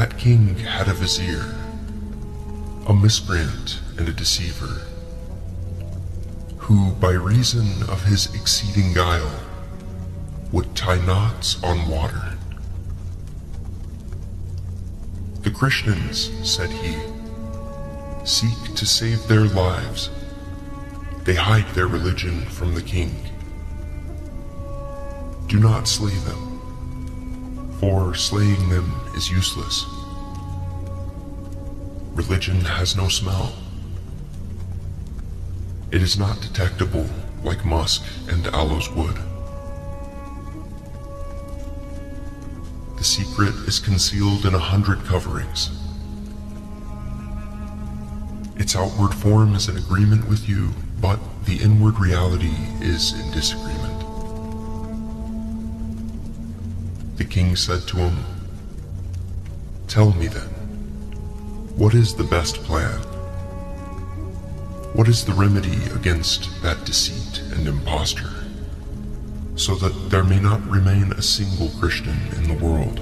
That king had a vizier, a miscreant and a deceiver, who, by reason of his exceeding guile, would tie knots on water. The Christians, said he, seek to save their lives. They hide their religion from the king. Do not slay them, for slaying them is useless. Religion has no smell. It is not detectable like musk and aloes wood. The secret is concealed in 100 coverings. Its outward form is in agreement with you, but the inward reality is in disagreement. The king said to him, "Tell me then, what is the best plan? What is the remedy against that deceit and imposture, so that there may not remain a single Christian in the world,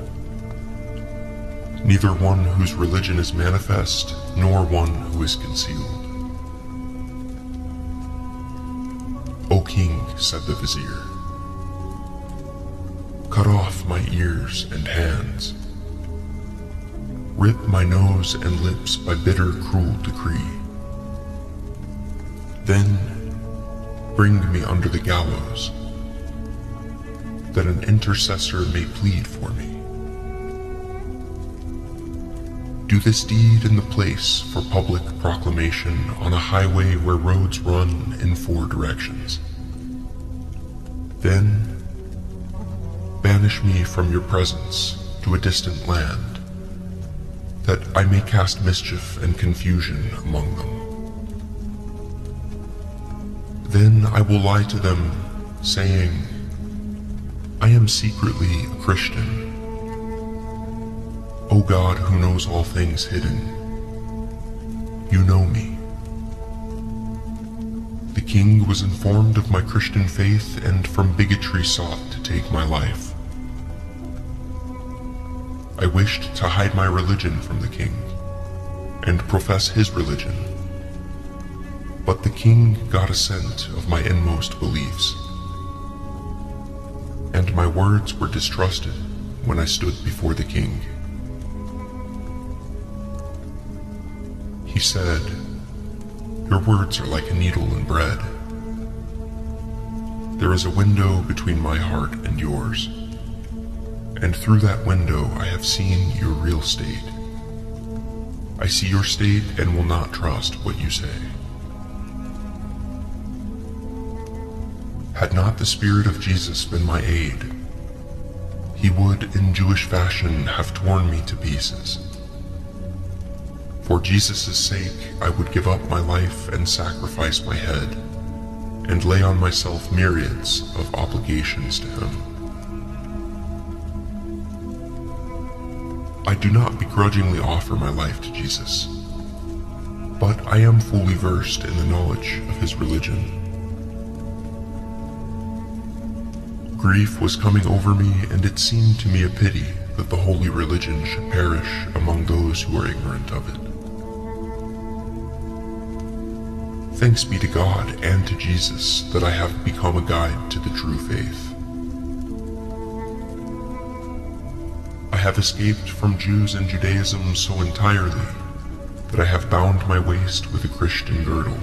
neither one whose religion is manifest, nor one who is concealed?" "O king," said the vizier, "cut off my ears and hands. Rip my nose and lips by bitter, cruel decree. Then bring me under the gallows, that an intercessor may plead for me. Do this deed in the place for public proclamation on a highway where roads run in 4 directions. Then banish me from your presence to a distant land, that I may cast mischief and confusion among them. Then I will lie to them, saying, I am secretly a Christian. O God, who knows all things hidden, you know me." The king was informed of my Christian faith and from bigotry sought to take my life. I wished to hide my religion from the king and profess his religion, but the king got a scent of my inmost beliefs, and my words were distrusted when I stood before the king. He said, "Your words are like a needle in bread. There is a window between my heart and yours, and through that window I have seen your real state. I see your state and will not trust what you say. Had not the Spirit of Jesus been my aid, he would, in Jewish fashion, have torn me to pieces. For Jesus' sake, I would give up my life and sacrifice my head, and lay on myself myriads of obligations to him. I do not begrudgingly offer my life to Jesus, but I am fully versed in the knowledge of his religion. Grief was coming over me, and it seemed to me a pity that the holy religion should perish among those who are ignorant of it. Thanks be to God and to Jesus that I have become a guide to the true faith. I have escaped from Jews and Judaism so entirely that I have bound my waist with a Christian girdle.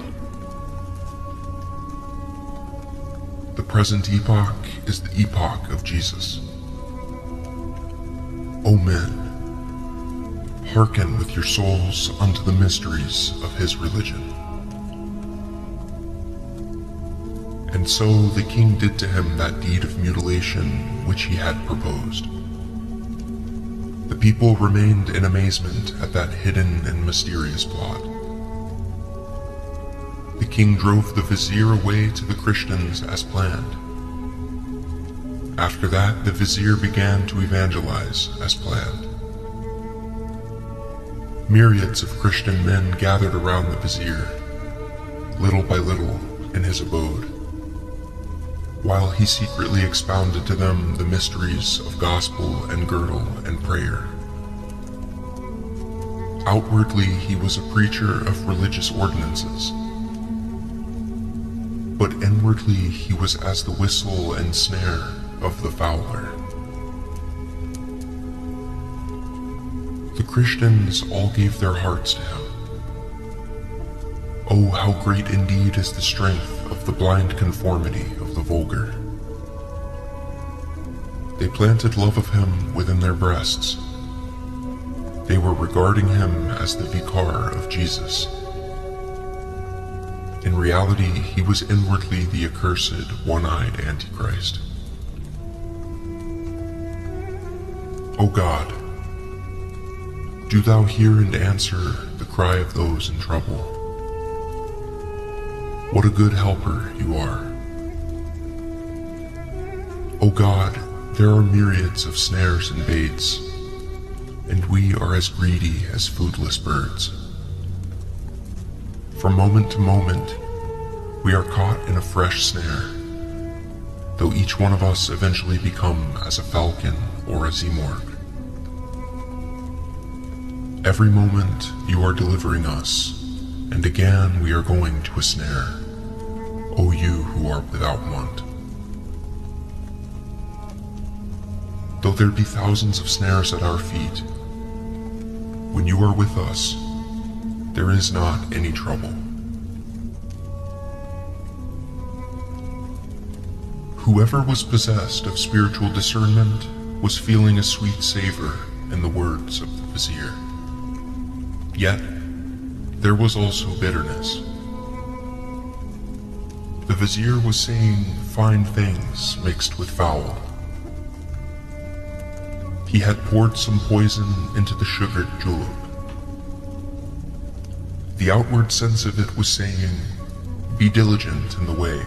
The present epoch is the epoch of Jesus. O men, hearken with your souls unto the mysteries of his religion." And so the king did to him that deed of mutilation which he had proposed. The people remained in amazement at that hidden and mysterious plot. The king drove the vizier away to the Christians as planned. After that, the vizier began to evangelize as planned. Myriads of Christian men gathered around the vizier, little by little, in his abode, while he secretly expounded to them the mysteries of gospel and girdle and prayer. Outwardly, he was a preacher of religious ordinances, but inwardly he was as the whistle and snare of the fowler. The Christians all gave their hearts to him. Oh, how great indeed is the strength of the blind conformity of the vulgar. They planted love of him within their breasts. They were regarding him as the vicar of Jesus. In reality, he was inwardly the accursed, one-eyed Antichrist. O God, do thou hear and answer the cry of those in trouble. What a good helper you are. O God, there are myriads of snares and baits, and we are as greedy as foodless birds. From moment to moment, we are caught in a fresh snare, though each one of us eventually become as a falcon or a zemorg. Every moment you are delivering us, and again we are going to a snare, O you who are without want. Though there be thousands of snares at our feet, when you are with us, there is not any trouble. Whoever was possessed of spiritual discernment was feeling a sweet savor in the words of the vizier. Yet, there was also bitterness. The vizier was saying fine things mixed with foul. He had poured some poison into the sugared julep. The outward sense of it was saying, be diligent in the way.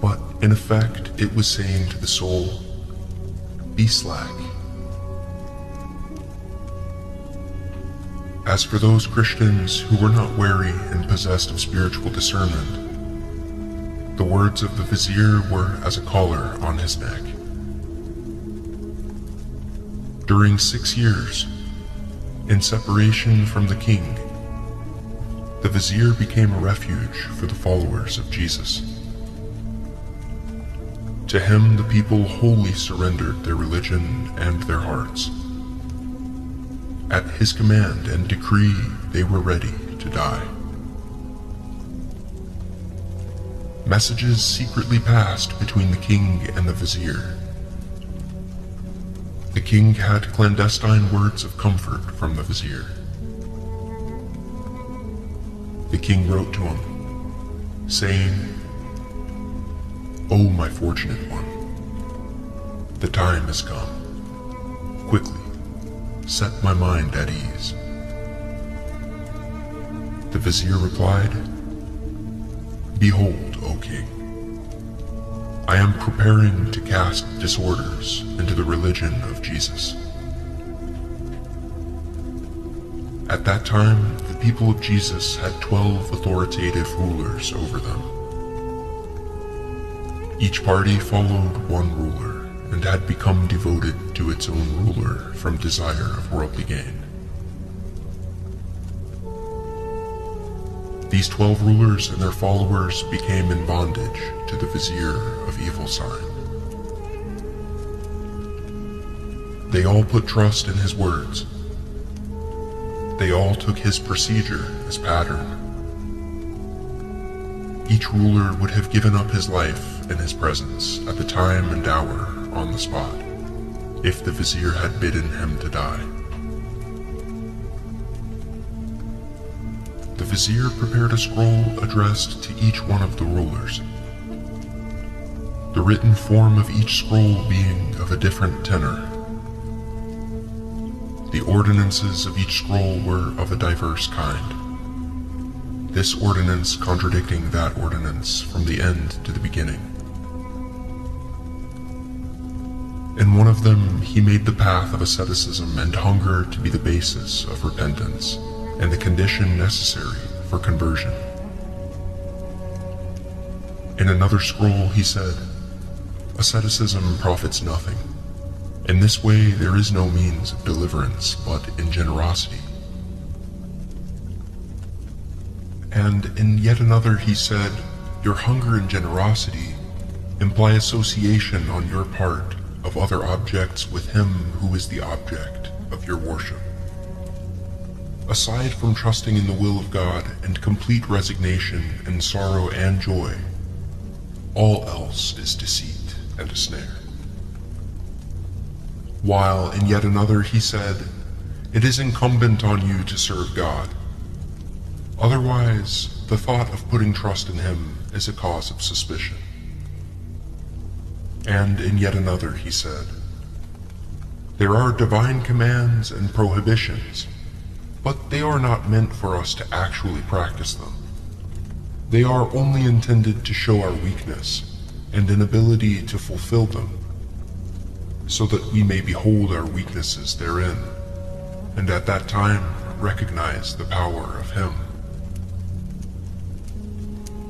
But in effect, it was saying to the soul, be slack. As for those Christians who were not wary and possessed of spiritual discernment, the words of the vizier were as a collar on his neck. During 6 years, in separation from the king, the vizier became a refuge for the followers of Jesus. To him the people wholly surrendered their religion and their hearts. At his command and decree, they were ready to die. Messages secretly passed between the king and the vizier. The king had clandestine words of comfort from the vizier. The king wrote to him, saying, O my fortunate one, the time has come. Quickly, set my mind at ease. The vizier replied, Behold, O king, I am preparing to cast disorders into the religion of Jesus. At that time, the people of Jesus had 12 authoritative rulers over them. Each party followed one ruler and had become devoted to its own ruler from desire of worldly gain. These 12 rulers and their followers became in bondage to the vizier of evil sign. They all put trust in his words. They all took his procedure as pattern. Each ruler would have given up his life in his presence at the time and hour on the spot, if the vizier had bidden him to die. The vizier prepared a scroll addressed to each one of the rulers, the written form of each scroll being of a different tenor. The ordinances of each scroll were of a diverse kind, this ordinance contradicting that ordinance from the end to the beginning. In one of them, he made the path of asceticism and hunger to be the basis of repentance and the condition necessary for conversion. In another scroll, he said, asceticism profits nothing. In this way, there is no means of deliverance but in generosity And in yet another he said, your hunger and generosity imply association on your part of other objects with him who is the object of your worship. Aside from trusting in the will of God and complete resignation in sorrow and joy, all else is deceit and a snare. While in yet another he said, it is incumbent on you to serve God. Otherwise, the thought of putting trust in him is a cause of suspicion. And in yet another he said, there are divine commands and prohibitions, but they are not meant for us to actually practice them. They are only intended to show our weakness and inability to fulfill them, so that we may behold our weaknesses therein, and at that time recognize the power of him.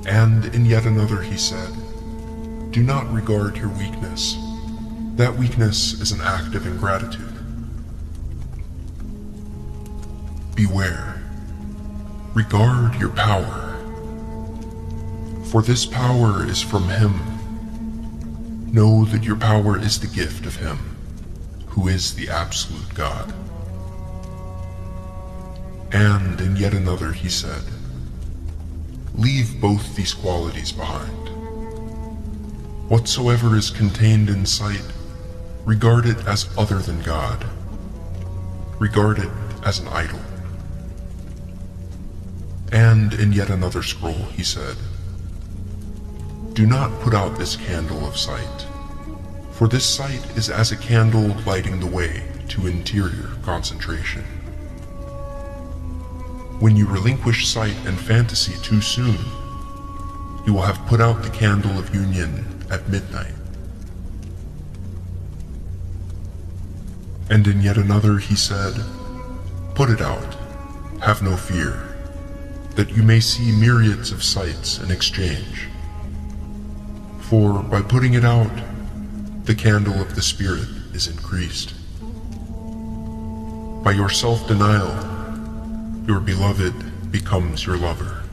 And in yet another he said, do not regard your weakness. That weakness is an act of ingratitude. Beware. Regard your power. For this power is from him. Know that your power is the gift of him, who is the absolute God. And in yet another he said, leave both these qualities behind. Whatsoever is contained in sight, regard it as other than God. Regard it as an idol. And in yet another scroll he said, do not put out this candle of sight, for this sight is as a candle lighting the way to interior concentration. When you relinquish sight and fantasy too soon, you will have put out the candle of union at midnight. And in yet another he said, put it out, have no fear, that you may see myriads of sights in exchange. For by putting it out, the candle of the spirit is increased. By your self-denial, your beloved becomes your lover.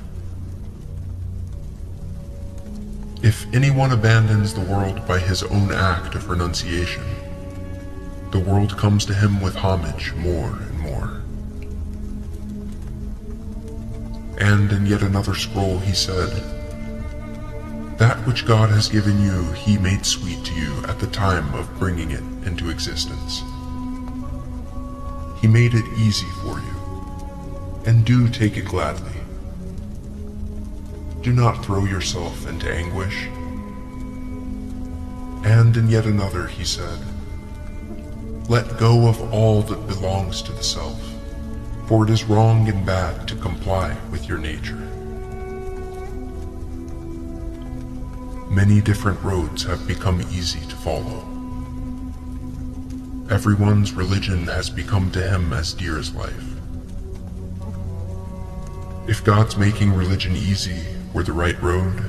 If anyone abandons the world by his own act of renunciation, the world comes to him with homage more and more. And in yet another scroll he said, that which God has given you he made sweet to you at the time of bringing it into existence. He made it easy for you, and do take it gladly. Do not throw yourself into anguish. And in yet another he said, let go of all that belongs to the self, for it is wrong and bad to comply with your nature. Many different roads have become easy to follow. Everyone's religion has become to him as dear as life. If God's making religion easy were the right road,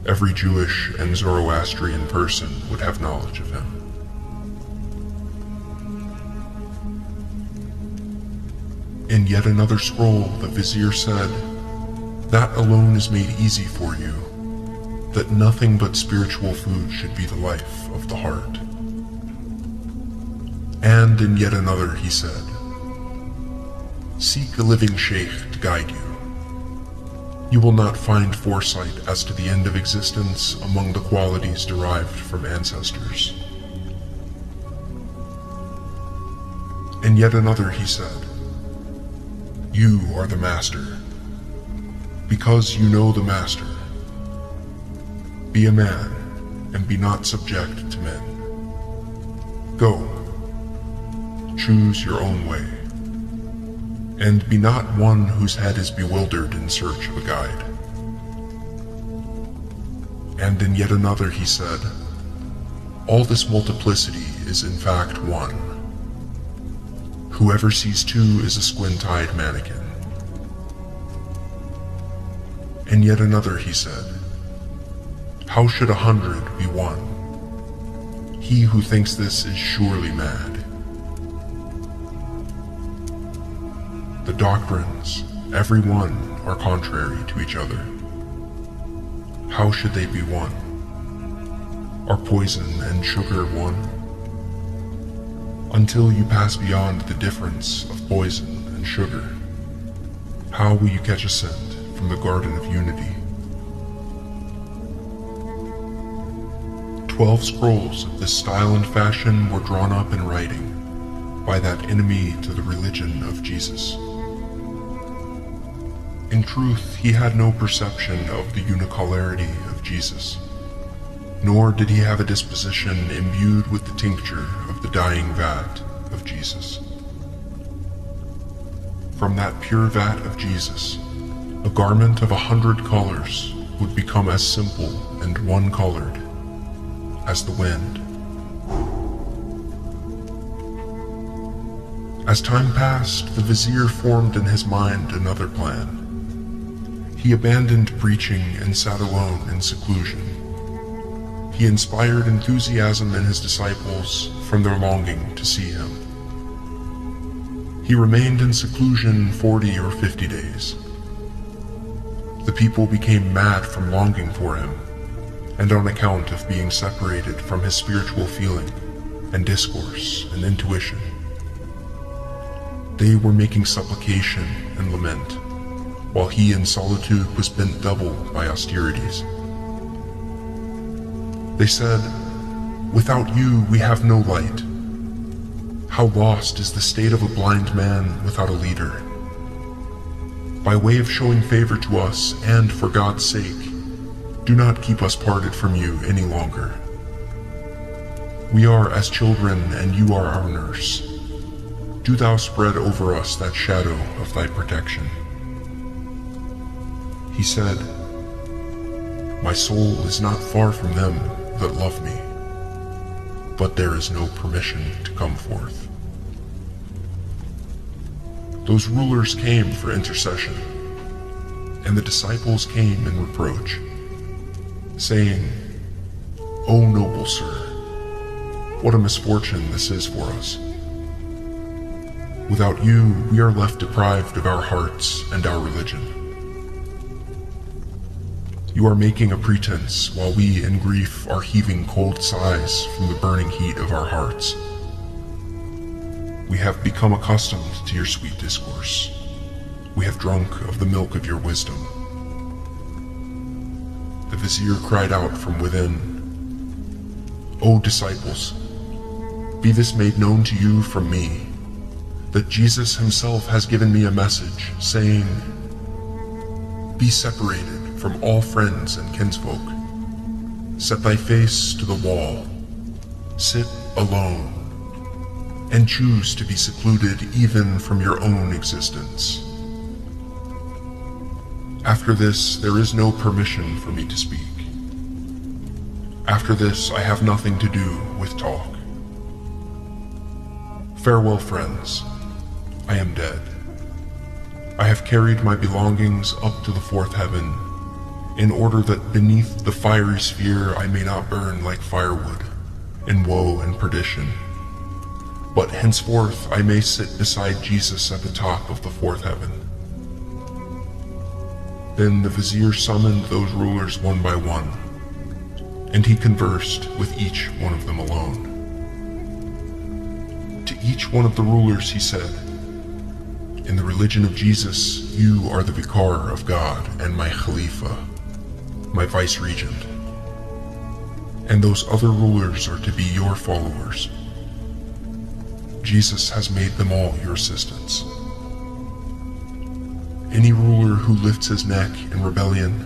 every Jewish and Zoroastrian person would have knowledge of him. In yet another scroll, the vizier said, that alone is made easy for you, that nothing but spiritual food should be the life of the heart. And in yet another he said, seek a living sheikh to guide you. You will not find foresight as to the end of existence among the qualities derived from ancestors. In yet another he said, you are the master. Because you know the master, be a man and be not subject to men. Go, choose your own way, and be not one whose head is bewildered in search of a guide. And in yet another he said, all this multiplicity is in fact one. Whoever sees two is a squint-eyed mannequin. And yet another he said, how should 100 be one? He who thinks this is surely mad. The doctrines every one, are contrary to each other. How should they be one? Are poison and sugar one? Until you pass beyond the difference of poison and sugar, how will you catch a scent from the Garden of Unity? 12 scrolls of this style and fashion were drawn up in writing by that enemy to the religion of Jesus. In truth, he had no perception of the unicolority of Jesus, nor did he have a disposition imbued with the tincture of the dying vat of Jesus. From that pure vat of Jesus, a garment of 100 colors would become as simple and one-colored as the wind. As time passed, the vizier formed in his mind another plan. He abandoned preaching and sat alone in seclusion. He inspired enthusiasm in his disciples from their longing to see him. He remained in seclusion 40 or 50 days. The people became mad from longing for him, and on account of being separated from his spiritual feeling and discourse and intuition. They were making supplication and lament, while he in solitude was bent double by austerities. They said, "Without you we have no light. How lost is the state of a blind man without a leader. By way of showing favor to us, and for God's sake, do not keep us parted from you any longer. We are as children, and you are our nurse. Do thou spread over us that shadow of thy protection." He said, "My soul is not far from them that love me, but there is no permission to come forth." Those rulers came for intercession, and the disciples came in reproach, saying, "O noble sir, what a misfortune this is for us. Without you, we are left deprived of our hearts and our religion. You are making a pretense while we in grief are heaving cold sighs from the burning heat of our hearts. We have become accustomed to your sweet discourse. We have drunk of the milk of your wisdom." The vizier cried out from within, "O disciples, be this made known to you from me, that Jesus himself has given me a message, saying, 'Be separated from all friends and kinsfolk. Set thy face to the wall. Sit alone, and choose to be secluded even from your own existence. After this, there is no permission for me to speak. After this, I have nothing to do with talk. Farewell, friends. I am dead. I have carried my belongings up to the fourth heaven, in order that beneath the fiery sphere I may not burn like firewood, in woe and perdition, but henceforth I may sit beside Jesus at the top of the fourth heaven." Then the vizier summoned those rulers one by one, and he conversed with each one of them alone. To each one of the rulers he said, "In the religion of Jesus, you are the vicar of God and my Khalifa, my vice-regent, and those other rulers are to be your followers. Jesus has made them all your assistants. Any ruler who lifts his neck in rebellion,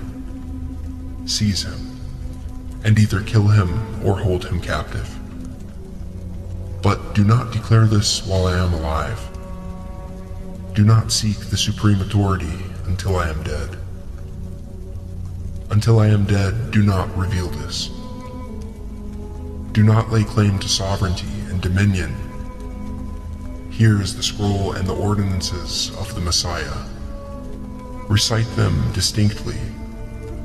seize him, and either kill him or hold him captive. But do not declare this while I am alive. Do not seek the supreme authority until I am dead. Until I am dead, do not reveal this. Do not lay claim to sovereignty and dominion. Here is the scroll and the ordinances of the Messiah. Recite them distinctly,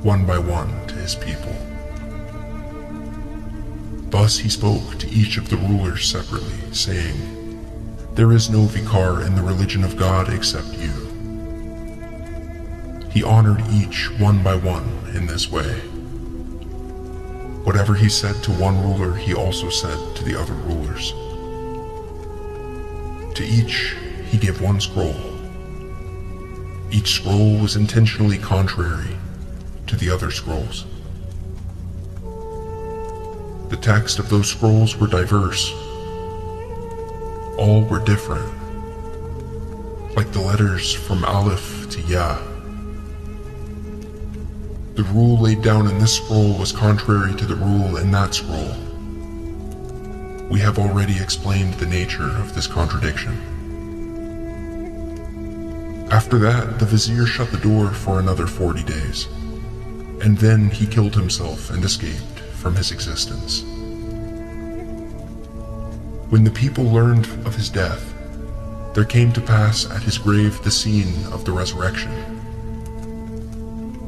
one by one, to his people." Thus he spoke to each of the rulers separately, saying, "There is no vicar in the religion of God except you. He honored each one by one in this way. Whatever he said to one ruler, he also said to the other rulers. To each, he gave one scroll. Each scroll was intentionally contrary to the other scrolls. The text of those scrolls were diverse. All were different, like the letters from Aleph to Ya. The rule laid down in this scroll was contrary to the rule in that scroll. We have already explained the nature of this contradiction. After that, the vizier shut the door for another 40 days, and then he killed himself and escaped from his existence. When the people learned of his death, there came to pass at his grave the scene of the resurrection.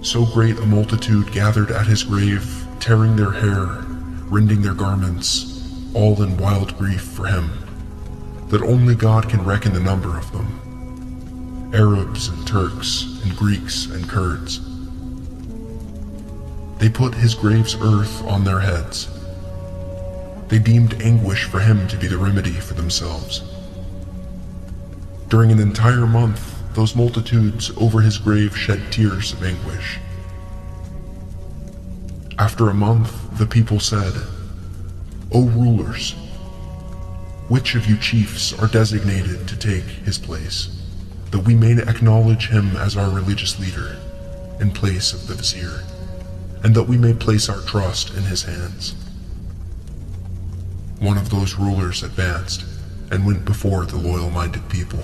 So great a multitude gathered at his grave, tearing their hair, rending their garments, all in wild grief for him, that only God can reckon the number of them. Arabs and Turks and Greeks and Kurds. They put his grave's earth on their heads. They deemed anguish for him to be the remedy for themselves. During an entire month, those multitudes over his grave shed tears of anguish. After a month, the people said, "O rulers, which of you chiefs are designated to take his place, that we may acknowledge him as our religious leader in place of the vizier, and that we may place our trust in his hands?" One of those rulers advanced and went before the loyal-minded people.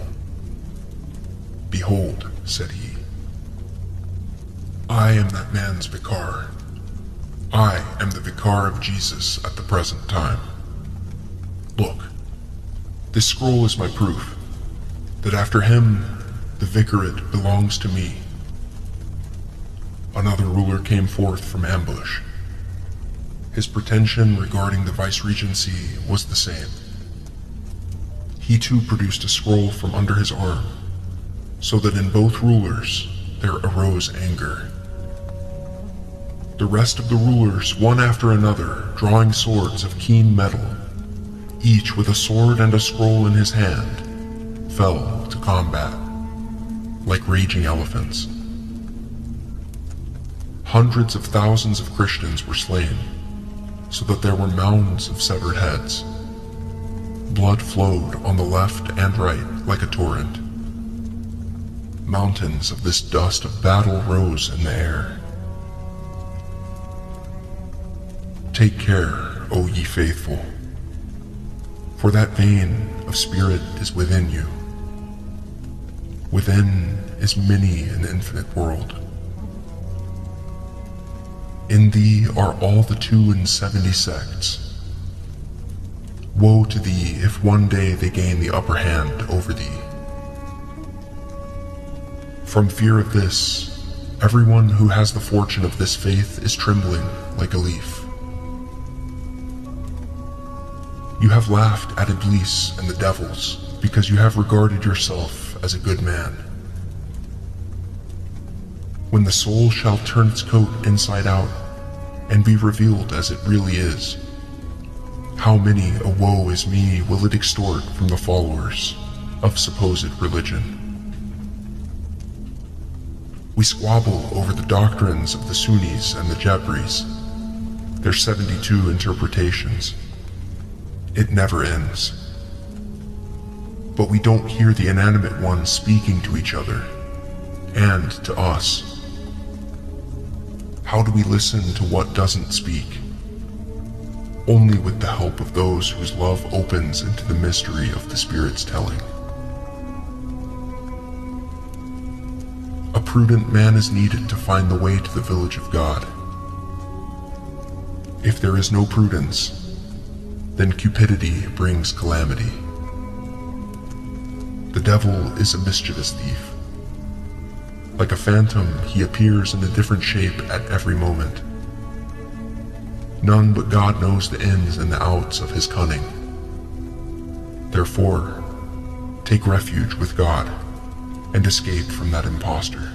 "Behold," said he, "I am that man's vicar. I am the vicar of Jesus at the present time. Look, this scroll is my proof that after him the vicarate belongs to me." Another ruler came forth from ambush. His pretension regarding the vice-regency was the same. He too produced a scroll from under his arm, so that in both rulers there arose anger. The rest of the rulers, one after another, drawing swords of keen metal, each with a sword and a scroll in his hand, fell to combat, like raging elephants. Hundreds of thousands of Christians were slain, so that there were mounds of severed heads. Blood flowed on the left and right like a torrent. Mountains of this dust of battle rose in the air. Take care, O ye faithful, for that vein of spirit is within you. Within is many an infinite world. In thee are all the 72 sects. Woe to thee if one day they gain the upper hand over thee. From fear of this, everyone who has the fortune of this faith is trembling like a leaf. You have laughed at Iblis and the devils because you have regarded yourself as a good man. When the soul shall turn its coat inside out and be revealed as it really is, how many a woe is me will it extort from the followers of supposed religion. We squabble over the doctrines of the Sunnis and the Jabris, their 72 interpretations. It never ends. But we don't hear the inanimate ones speaking to each other and to us. How do we listen to what doesn't speak? Only with the help of those whose love opens into the mystery of the Spirit's telling. A prudent man is needed to find the way to the village of God. If there is no prudence, then cupidity brings calamity. The devil is a mischievous thief. Like a phantom, he appears in a different shape at every moment. None but God knows the ins and the outs of his cunning. Therefore, take refuge with God and escape from that impostor.